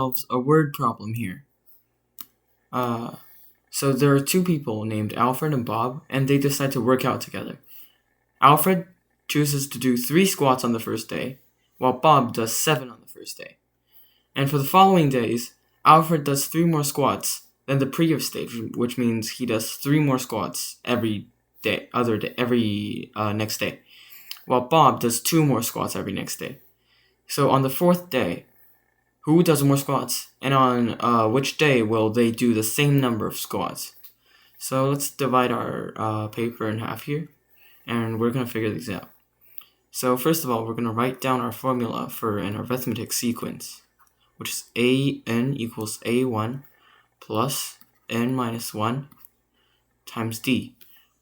A word problem here. So there are two people named Alfred and Bob, and they decide to work out together. Alfred chooses to do 3 squats on the first day, while Bob does 7 on the first day. And for the following days, Alfred does 3 more squats than the previous day, which means he does 3 more squats every next day, while Bob does 2 more squats every next day. So on the 4th day, who does more squats, and on which day will they do the same number of squats? So let's divide our paper in half here, and we're going to figure these out. So first of all, we're going to write down our formula for an arithmetic sequence, which is an equals a1 plus n minus 1 times d,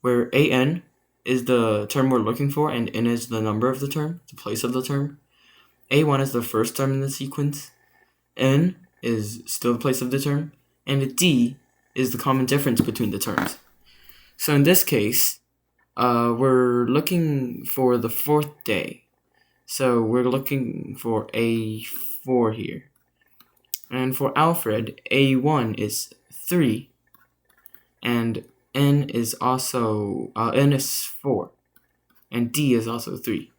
where an is the term we're looking for and n is the number of the term, the place of the term. A1 is the first term in the sequence, n is still the place of the term, and d is the common difference between the terms. So in this case, we're looking for the 4th day. So we're looking for A4 here. And for Alfred, A1 is 3, and n is also n is 4, and d is also 3.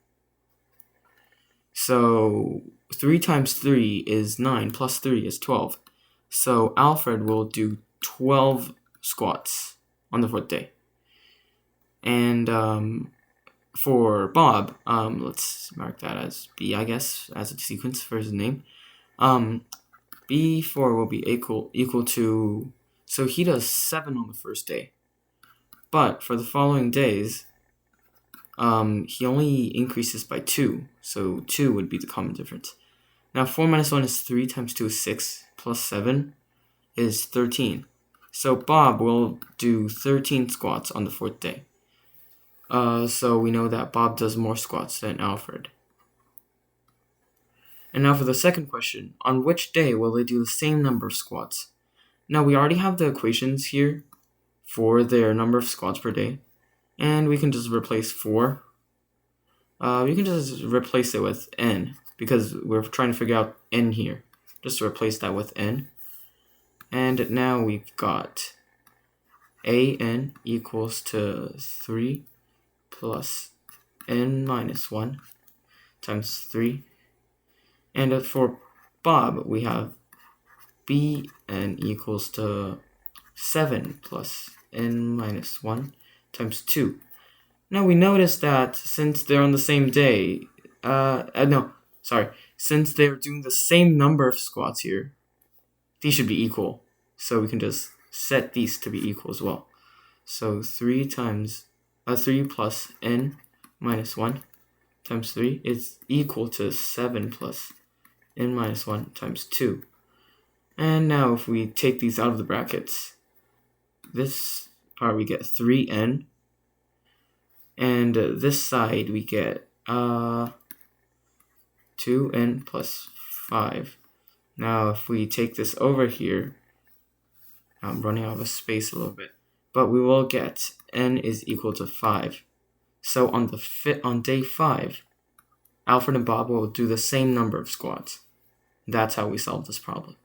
So 3 times 3 is 9, plus 3 is 12. So Alfred will do 12 squats on the 4th day. And for Bob, let's mark that as B, I guess, as a sequence for his name. B4 will be equal to, so he does 7 on the first day. But for the following days, he only increases by 2, so 2 would be the common difference. Now 4 minus 1 is 3 times 2 is 6, plus 7 is 13. So Bob will do 13 squats on the 4th day. So we know that Bob does more squats than Alfred. And now for the second question, on which day will they do the same number of squats? Now we already have the equations here for their number of squats per day, and we can just replace 4. We can just replace it with n, because we're trying to figure out n here. Just replace that with n. And now we've got an equals to 3 plus n minus 1 times 3. And for Bob, we have bn equals to 7 plus n minus 1 times 2. Now we notice that since they're on the same day, since they're doing the same number of squats here, these should be equal. So we can just set these to be equal as well. So 3 plus n minus 1 times 3 is equal to 7 plus n minus 1 times 2. And now if we take these out of the brackets, this part we get 3n, and this side we get 2n plus 5. Now if we take this over here, I'm running out of space a little bit, but we will get n is equal to 5. So on day 5, Alfred and Bob will do the same number of squats. That's how we solve this problem.